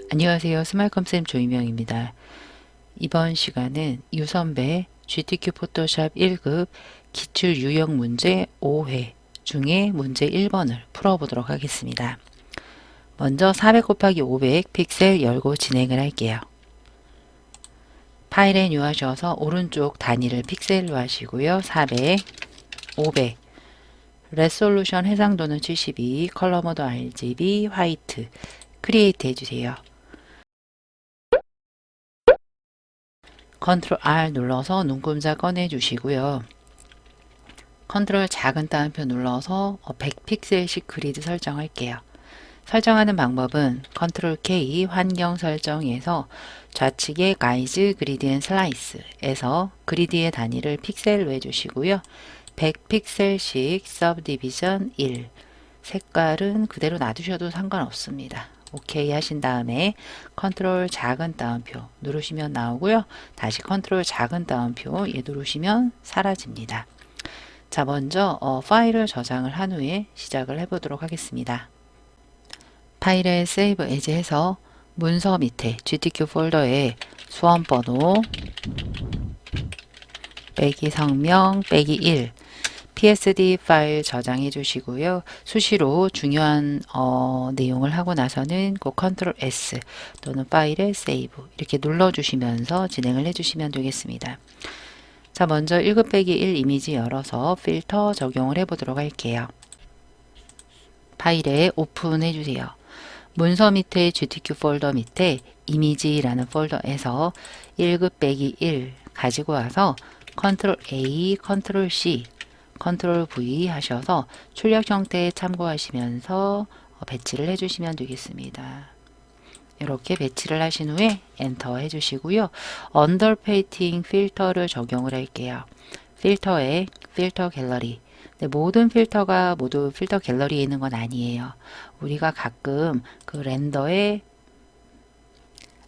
안녕하세요. 스마일컴쌤 조이명입니다. 이번 시간은 유선배 GTQ 포토샵 1급 기출 유형 문제 5회 중에 문제 1번을 풀어보도록 하겠습니다. 먼저 400 곱하기 500 픽셀 열고 진행을 할게요. 파일에 뉴 하셔서 오른쪽 단위를 픽셀로 하시고요. 400, 500 레솔루션 해상도는 72, 컬러 모드 RGB, 화이트 크리에이트 해주세요. 컨트롤 R 눌러서 눈금자 꺼내 주시고요. 컨트롤 작은 따옴표 눌러서 100픽셀씩 그리드 설정할게요. 설정하는 방법은 컨트롤 K 환경 설정에서 좌측에 가이즈 그리드 앤 슬라이스에서 그리드의 단위를 픽셀로 해주시고요. 100픽셀씩 서브디비전 1 색깔은 그대로 놔두셔도 상관없습니다. 오케이 하신 다음에 컨트롤 작은 따옴표 누르시면 나오고요. 다시 컨트롤 작은 따옴표 누르시면 사라집니다. 자, 먼저 파일을 저장을 한 후에 시작을 해보도록 하겠습니다. 파일에 세이브 에즈 해서 문서 밑에 GTQ 폴더에 수험번호 빼기 성명 빼기 1 PSD 파일 저장해 주시고요. 수시로 중요한 내용을 하고 나서는 꼭 컨트롤 S 또는 파일에 세이브 이렇게 눌러주시면서 진행을 해주시면 되겠습니다. 자, 먼저 1급 빼기 1 이미지 열어서 필터 적용을 해보도록 할게요. 파일에 오픈해 주세요. 문서 밑에 GTQ 폴더 밑에 이미지라는 폴더에서 1급 빼기 1 가지고 와서 컨트롤 A, 컨트롤 C 컨트롤 V 하셔서 출력 형태 참고하시면서 배치를 해주시면 되겠습니다. 이렇게 배치를 하신 후에 엔터 해주시고요. 언더페이팅 필터를 적용을 할게요. 필터에 필터 갤러리. 모든 필터가 모두 필터 갤러리에 있는 건 아니에요. 우리가 가끔 그 렌더에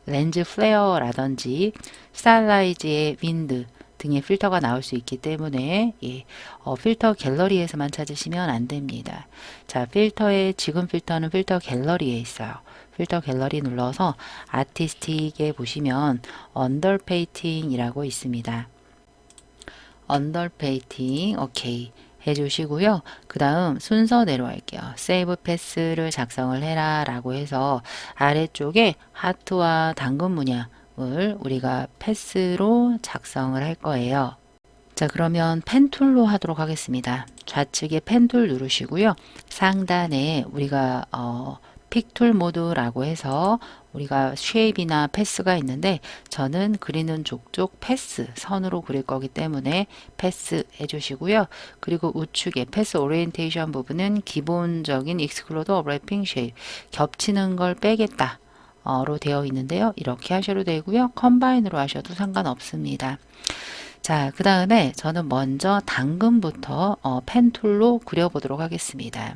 렌즈 플레어라든지 스타일라이즈의 윈드 등의 필터가 나올 수 있기 때문에 필터 갤러리에서만 찾으시면 안 됩니다. 자, 지금 필터는 필터 갤러리에 있어요. 필터 갤러리 눌러서 아티스틱에 보시면 언더페이팅 이라고 있습니다. 언더페이팅 오케이 해주시고요. 그 다음 순서대로 할게요. 세이브 패스를 작성을 해라 라고 해서 아래쪽에 하트와 당근 문양을 우리가 패스로 작성을 할 거예요. 자, 그러면 펜툴로 하도록 하겠습니다. 좌측에 펜툴 누르시고요. 상단에 우리가 픽툴 모드라고 해서 우리가 쉐입이나 패스가 있는데 저는 그리는 족족 패스 선으로 그릴 거기 때문에 패스 해주시고요. 그리고 우측에 패스 오리엔테이션 부분은 기본적인 익스클로드 오브래핑 쉐입 겹치는 걸 빼겠다 로 되어 있는데요. 이렇게 하셔도 되고요. 컴바인으로 하셔도 상관없습니다. 자, 그 다음에 저는 먼저 당근부터 펜툴로 그려보도록 하겠습니다.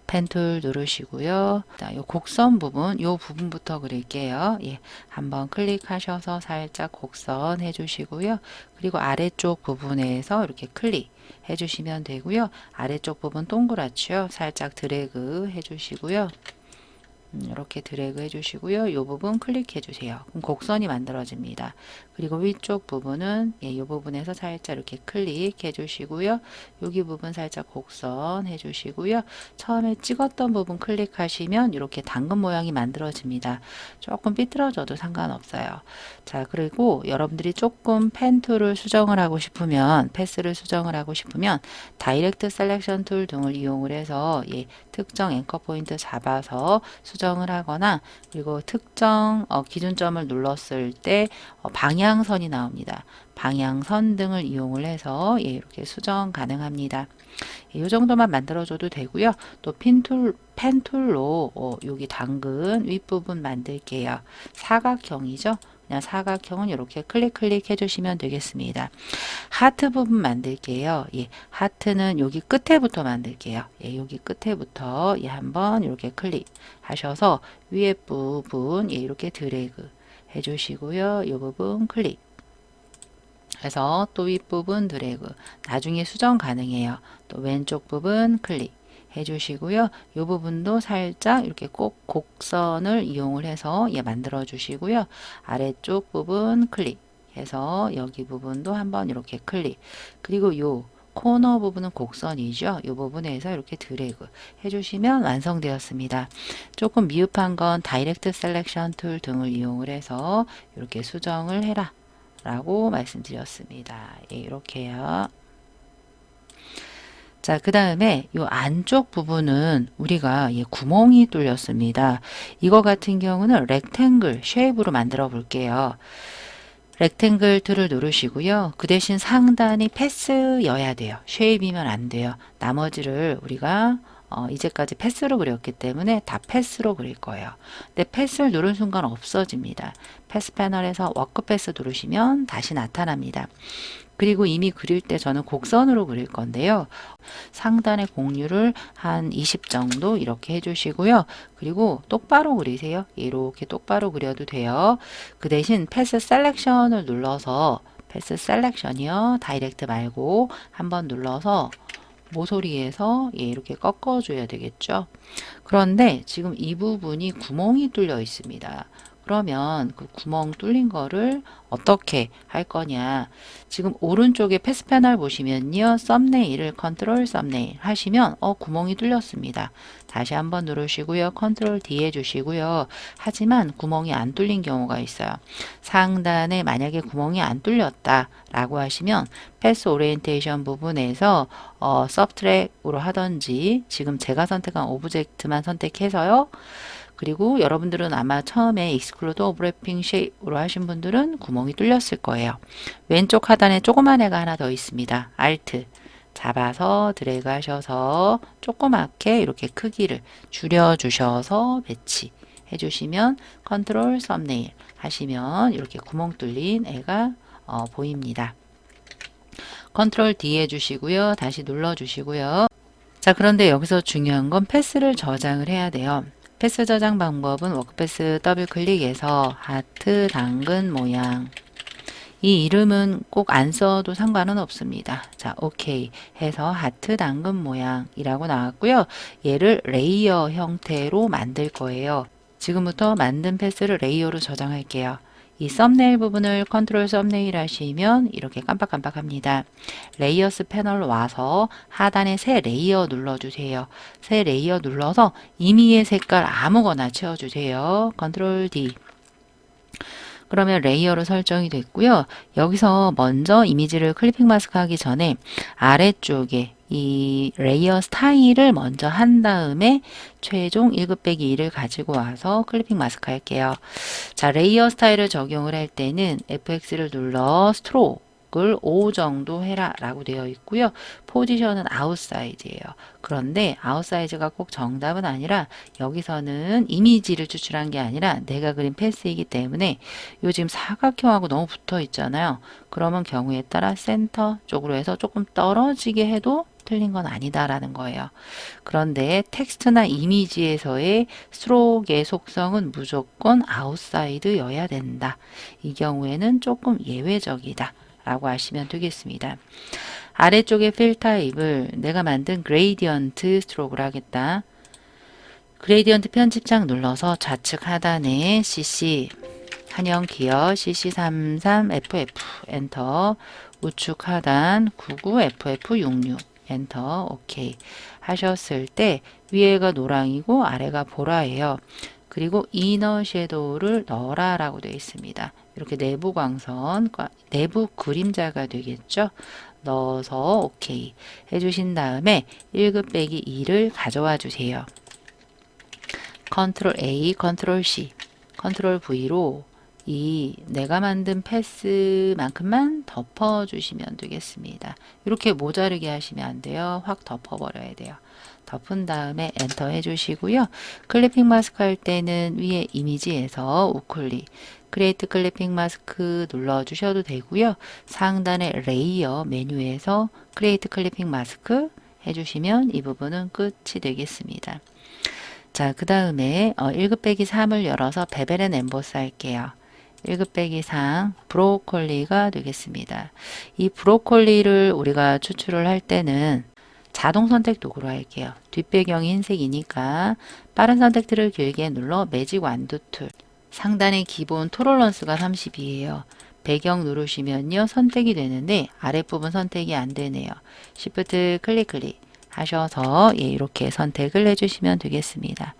펜툴 누르시고요. 자, 요 곡선 부분, 요 부분부터 그릴게요. 예, 한번 클릭하셔서 살짝 곡선 해주시고요. 그리고 아래쪽 부분에서 이렇게 클릭 해주시면 되고요. 아래쪽 부분 동그랗죠? 살짝 드래그 해주시고요. 이렇게 드래그 해주시고요. 이 부분 클릭해 주세요. 그럼 곡선이 만들어집니다. 그리고 위쪽 부분은 이 부분에서 살짝 이렇게 클릭해 주시고요. 여기 부분 살짝 곡선 해주시고요. 처음에 찍었던 부분 클릭하시면 이렇게 당근 모양이 만들어집니다. 조금 삐뚤어져도 상관없어요. 자, 그리고 여러분들이 조금 펜 툴을 수정을 하고 싶으면 패스를 수정을 하고 싶으면 다이렉트 셀렉션 툴 등을 이용을 해서 특정 앵커 포인트 잡아서 수정을 하거나 그리고 특정 기준점을 눌렀을 때 방향선이 나옵니다. 방향선 등을 이용을 해서 이렇게 수정 가능합니다. 이 정도만 만들어줘도 되고요. 또 펜툴로 여기 당근 윗부분 만들게요. 사각형이죠. 그냥 사각형은 이렇게 클릭 해주시면 되겠습니다. 하트 부분 만들게요. 하트는 여기 끝에부터 만들게요. 여기 끝에부터 한번 이렇게 클릭하셔서 위에 부분 이렇게 드래그 해주시고요. 이 부분 클릭 해서 또 윗부분 드래그 나중에 수정 가능해요. 또 왼쪽 부분 클릭 해주시고요. 이 부분도 살짝 이렇게 꼭 곡선을 이용을 해서 만들어 주시고요. 아래쪽 부분 클릭해서 여기 부분도 한번 이렇게 클릭. 그리고 요 코너 부분은 곡선이죠. 이 부분에서 이렇게 드래그 해주시면 완성되었습니다. 조금 미흡한 건 다이렉트 셀렉션 툴 등을 이용을 해서 이렇게 수정을 해라 라고 말씀드렸습니다. 이렇게요. 자, 그 다음에 이 안쪽 부분은 우리가 구멍이 뚫렸습니다. 이거 같은 경우는 렉탱글 쉐입으로 만들어 볼게요. 렉탱글 툴을 누르시고요. 그 대신 상단이 패스여야 돼요. 쉐입이면 안 돼요. 나머지를 우리가 이제까지 패스로 그렸기 때문에 다 패스로 그릴 거예요. 근데 패스를 누른 순간 없어집니다. 패스 패널에서 워크 패스 누르시면 다시 나타납니다. 그리고 이미 그릴 때 저는 곡선으로 그릴 건데요. 상단의 공유를 한 20 정도 이렇게 해주시고요. 그리고 똑바로 그리세요. 이렇게 똑바로 그려도 돼요. 그 대신 패스 셀렉션을 눌러서 패스 셀렉션이요. 다이렉트 말고 한번 눌러서 모서리에서 이렇게 꺾어줘야 되겠죠. 그런데 지금 이 부분이 구멍이 뚫려 있습니다. 그러면 그 구멍 뚫린 거를 어떻게 할 거냐. 지금 오른쪽에 패스 패널 보시면요. 썸네일을 컨트롤 썸네일 하시면 구멍이 뚫렸습니다. 다시 한번 누르시고요. 컨트롤 D 해주시고요. 하지만 구멍이 안 뚫린 경우가 있어요. 상단에 만약에 구멍이 안 뚫렸다 라고 하시면 패스 오리엔테이션 부분에서 서브트랙으로 하던지 지금 제가 선택한 오브젝트만 선택해서요. 그리고 여러분들은 아마 처음에 Exclude Overlapping Shape으로 하신 분들은 구멍이 뚫렸을 거예요. 왼쪽 하단에 조그만 애가 하나 더 있습니다. Alt 잡아서 드래그 하셔서 조그맣게 이렇게 크기를 줄여주셔서 배치 해주시면 컨트롤 썸네일 하시면 이렇게 구멍 뚫린 애가 보입니다. 컨트롤 D 해주시고요. 다시 눌러주시고요. 자, 그런데 여기서 중요한 건 패스를 저장을 해야 돼요. 패스 저장 방법은 워크패스 더블 클릭해서 하트 당근 모양 이 이름은 꼭 안 써도 상관은 없습니다. 자, 오케이 해서 하트 당근 모양이라고 나왔고요. 얘를 레이어 형태로 만들 거예요. 지금부터 만든 패스를 레이어로 저장할게요. 이 썸네일 부분을 컨트롤 썸네일 하시면 이렇게 깜빡깜빡합니다. 레이어스 패널로 와서 하단에 새 레이어 눌러주세요. 새 레이어 눌러서 임의의 색깔 아무거나 채워주세요. 컨트롤 D. 그러면 레이어로 설정이 됐고요. 여기서 먼저 이미지를 클리핑 마스크 하기 전에 아래쪽에 이 레이어 스타일을 먼저 한 다음에 최종 1곱빼기 2를 가지고 와서 클리핑 마스크 할게요. 자, 레이어 스타일을 적용을 할 때는 FX를 눌러 스트로크를 5 정도 해라 라고 되어 있고요. 포지션은 아웃사이즈예요. 그런데 아웃사이즈가 꼭 정답은 아니라 여기서는 이미지를 추출한 게 아니라 내가 그린 패스이기 때문에 요 지금 사각형하고 너무 붙어 있잖아요. 그러면 경우에 따라 센터 쪽으로 해서 조금 떨어지게 해도 틀린 건 아니다라는 거예요. 그런데 텍스트나 이미지에서의 스트로크의 속성은 무조건 아웃사이드여야 된다. 이 경우에는 조금 예외적이다 라고 하시면 되겠습니다. 아래쪽에 필 타입을 내가 만든 그레이디언트 스트로크를 하겠다. 그레이디언트 편집창 눌러서 좌측 하단에 CC 한영 기어 CC33FF 엔터 우측 하단 99FF66 엔터 오케이 하셨을 때 위에가 노랑이고 아래가 보라예요. 그리고 이너 섀도우를 넣어라 라고 되어 있습니다. 이렇게 내부 광선, 내부 그림자가 되겠죠. 넣어서 오케이 해주신 다음에 1곱빼기 2를 가져와 주세요. 컨트롤 A, 컨트롤 C, 컨트롤 V로 이 내가 만든 패스만큼만 덮어주시면 되겠습니다. 이렇게 모자르게 하시면 안 돼요. 확 덮어버려야 돼요. 덮은 다음에 엔터 해주시고요. 클리핑 마스크 할 때는 위에 이미지에서 우클릭 크리에이트 클리핑 마스크 눌러주셔도 되고요. 상단의 레이어 메뉴에서 크리에이트 클리핑 마스크 해주시면 이 부분은 끝이 되겠습니다. 자, 그 다음에 1곱빼기 3을 열어서 베벨 앤 엠보스 할게요. 1곱빼기 3 브로콜리가 되겠습니다. 이 브로콜리를 우리가 추출을 할 때는 자동 선택 도구로 할게요. 뒷배경이 흰색이니까 빠른 선택들을 길게 눌러 매직 완두 툴. 상단의 기본 톨러런스가 30이에요. 배경 누르시면요. 선택이 되는데 아랫부분 선택이 안 되네요. Shift 클릭 하셔서 이렇게 선택을 해주시면 되겠습니다.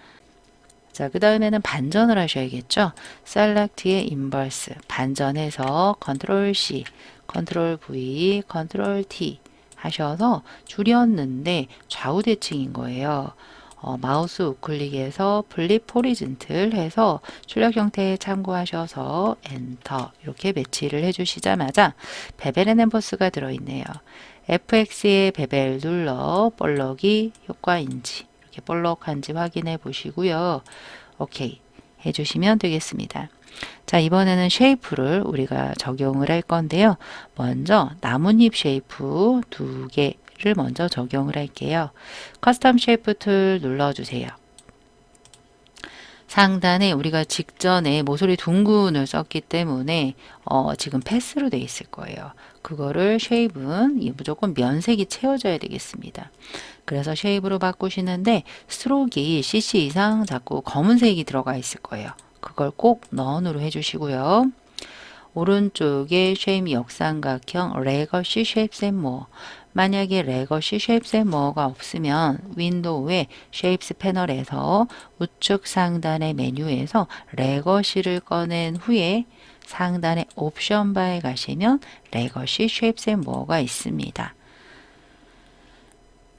자, 그 다음에는 반전을 하셔야겠죠. Select의 Inverse 반전해서 Ctrl C, Ctrl V, Ctrl T 하셔서 줄였는데 좌우 대칭인 거예요. 마우스 우클릭해서 플립 호리즌틀 해서 출력 형태에 참고하셔서 엔터 이렇게 매치를 해주시자마자 베벨 앤 엠버스가 들어있네요. FX의 베벨 눌러 볼록이 효과인지 이렇게 볼록한지 확인해 보시고요. 오케이 해주시면 되겠습니다. 자, 이번에는 쉐이프를 우리가 적용을 할 건데요. 먼저 나뭇잎 쉐이프 2개를 먼저 적용을 할게요. 커스텀 쉐이프 툴 눌러주세요. 상단에 우리가 직전에 모서리 둥근을 썼기 때문에 지금 패스로 되어 있을 거예요. 그거를 쉐입은 무조건 면색이 채워져야 되겠습니다. 그래서 쉐입으로 바꾸시는데 스트로크가 cc 이상 자꾸 검은색이 들어가 있을 거예요. 그걸 꼭 넌으로 해주시고요. 오른쪽에 쉐입 역삼각형 레거시 쉐입스 앤 모어. 만약에 레거시 쉐입스 앤 모어가 없으면 윈도우의 쉐입스 패널에서 우측 상단의 메뉴에서 레거시를 꺼낸 후에 상단의 옵션 바에 가시면 레거시 쉐입스 앤 모어가 있습니다.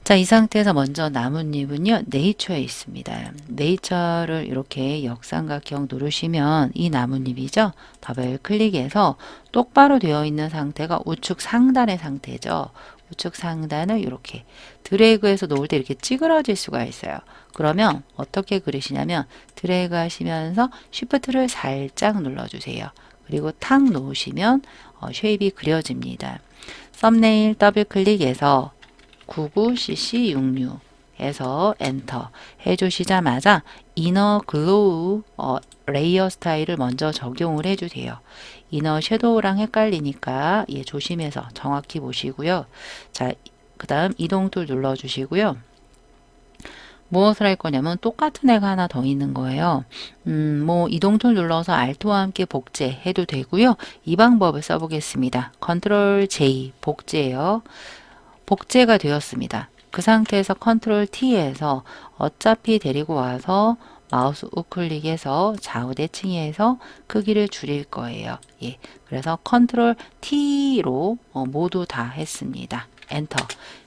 자, 이 상태에서 먼저 나뭇잎은요, 네이처에 있습니다. 네이처를 이렇게 역삼각형 누르시면 이 나뭇잎이죠. 더블 클릭해서 똑바로 되어 있는 상태가 우측 상단의 상태죠. 우측 상단을 이렇게 드래그해서 놓을 때 이렇게 찌그러질 수가 있어요. 그러면 어떻게 그리시냐면 드래그 하시면서 쉬프트를 살짝 눌러주세요. 그리고 탁 놓으시면 쉐입이 그려집니다. 썸네일 더블 클릭해서 99cc66 해서 엔터 해주시자마자 이너 글로우 레이어 스타일을 먼저 적용을 해주세요. 이너 섀도우랑 헷갈리니까 조심해서 정확히 보시고요. 자, 그 다음 이동 툴 눌러주시고요. 무엇을 할 거냐면 똑같은 애가 하나 더 있는 거예요. 뭐 이동 툴 눌러서 Alt와 함께 복제 해도 되고요. 이 방법을 써보겠습니다. Ctrl J 복제예요. 복제가 되었습니다. 그 상태에서 컨트롤 T에서 어차피 데리고 와서 마우스 우클릭해서 좌우 대칭해서 크기를 줄일 거예요. 그래서 컨트롤 T로 모두 다 했습니다. 엔터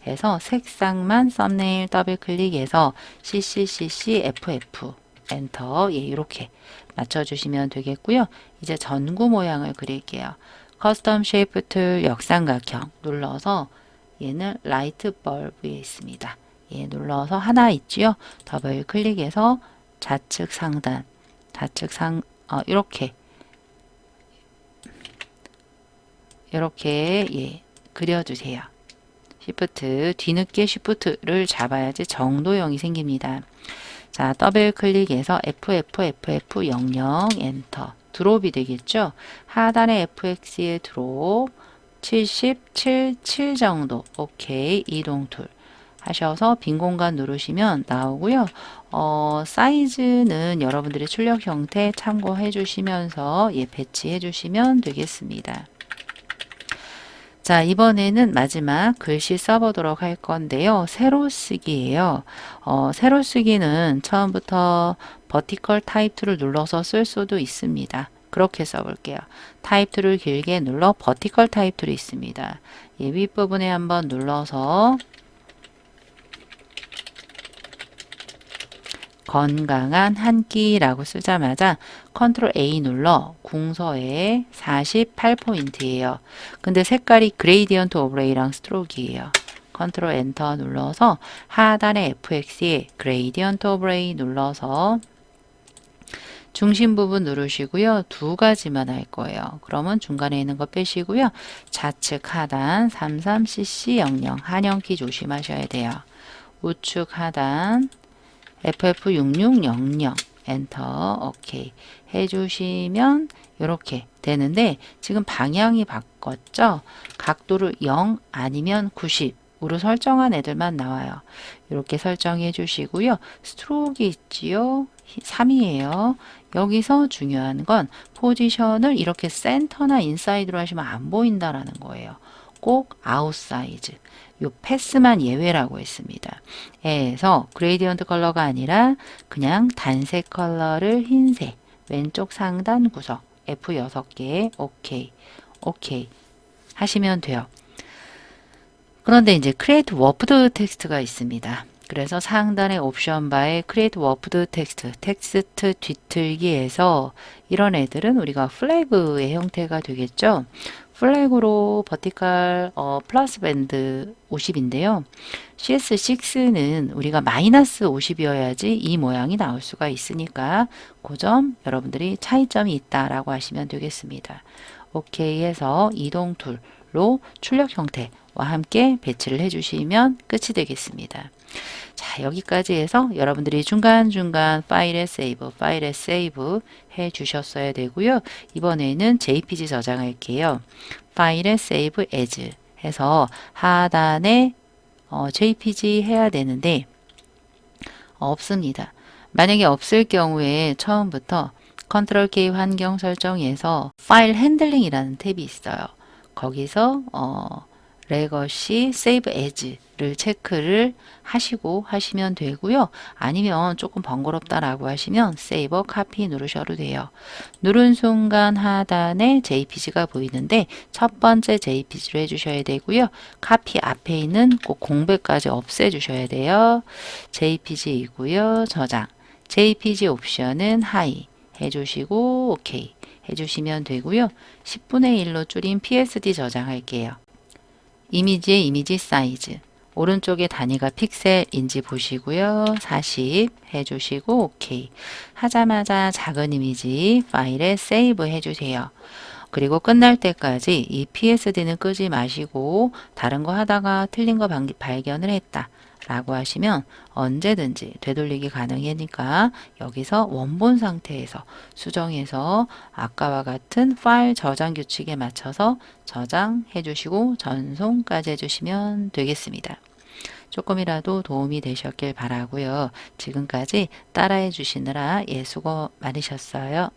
해서 색상만 썸네일 더블 클릭해서 CCCCFF 엔터 이렇게 맞춰주시면 되겠고요. 이제 전구 모양을 그릴게요. 커스텀 쉐이프 툴 역삼각형 눌러서 얘는 라이트 벌브에 있습니다. 얘 눌러서 하나 있지요. 더블 클릭해서 좌측 상단, 이렇게 그려주세요. 시프트 뒤늦게 시프트를 잡아야지 정도형이 생깁니다. 자, 더블 클릭해서 FFFF00 엔터 드롭이 되겠죠. 하단에 FX의 드롭 77 정도. 오케이. 이동 툴 하셔서 빈 공간 누르시면 나오고요. 사이즈는 여러분들의 출력 형태 참고해 주시면서 배치해 주시면 되겠습니다. 자, 이번에는 마지막 글씨 써보도록 할 건데요. 세로 쓰기예요. 세로 쓰기는 처음부터 버티컬 타입 툴을 눌러서 쓸 수도 있습니다. 그렇게 써볼게요. 타입 툴을 길게 눌러 버티컬 타입 툴이 있습니다. 윗부분에 한번 눌러서 건강한 한 끼라고 쓰자마자 컨트롤 A 눌러 궁서에 48포인트예요. 근데 색깔이 그레이디언트 오브레이랑 스트로크이에요. 컨트롤 엔터 눌러서 하단에 FX에 그레이디언트 오브레이 눌러서 중심 부분 누르시고요. 두 가지만 할 거예요. 그러면 중간에 있는 거 빼시고요. 좌측 하단 33cc00 한영키 조심하셔야 돼요. 우측 하단 FF6600 엔터 오케이 해주시면 이렇게 되는데 지금 방향이 바꿨죠. 각도를 0 아니면 90 으로 설정한 애들만 나와요. 이렇게 설정해 주시고요. 스트로크가 있지요. 3이에요. 여기서 중요한 건 포지션을 이렇게 센터나 인사이드로 하시면 안 보인다라는 거예요. 꼭 아웃사이즈. 요 패스만 예외라고 했습니다. 그래서 그레디언트 컬러가 아니라 그냥 단색 컬러를 흰색 왼쪽 상단 구석 F 6개 오케이 오케이 하시면 돼요. 그런데 이제 create warped 텍스트가 있습니다. 그래서 상단의 옵션 바에 create warped 텍스트 뒤틀기에서 이런 애들은 우리가 플래그의 형태가 되겠죠. 플래그로 버티컬 플러스 밴드 50인데요. CS6는 우리가 마이너스 50이어야지 이 모양이 나올 수가 있으니까 그 점 여러분들이 차이점이 있다라고 하시면 되겠습니다. 오케이 해서 이동 툴로 출력 형태와 함께 배치를 해주시면 끝이 되겠습니다. 자, 여기까지 해서 여러분들이 중간중간 파일에 세이브 해 주셨어야 되고요. 이번에는 JPG 저장할게요. 파일에 세이브 as 해서 하단에 JPG 해야 되는데 없습니다. 만약에 없을 경우에 처음부터 컨트롤 K 환경 설정에서 파일 핸들링이라는 탭이 있어요. 거기서 레거시 세이브 as를 체크를 하시고 하시면 되고요. 아니면 조금 번거롭다라고 하시면 세이버 카피 누르셔도 돼요. 누른 순간 하단에 JPG가 보이는데 첫 번째 JPG로 해주셔야 되고요. 카피 앞에 있는 꼭 공백까지 없애주셔야 돼요. JPG이고요. 저장. JPG 옵션은 하이 해주시고 오케이 해주시면 되고요. 10분의 1로 줄인 PSD 저장할게요. 이미지의 이미지 사이즈 오른쪽에 단위가 픽셀인지 보시고요. 40 해주시고 오케이 하자마자 작은 이미지 파일에 세이브 해주세요. 그리고 끝날 때까지 이 PSD는 끄지 마시고 다른 거 하다가 틀린 거 발견을 했다 라고 하시면 언제든지 되돌리기 가능하니까 여기서 원본 상태에서 수정해서 아까와 같은 파일 저장 규칙에 맞춰서 저장해 주시고 전송까지 해주시면 되겠습니다. 조금이라도 도움이 되셨길 바라고요. 지금까지 따라해 주시느라 수고 많으셨어요.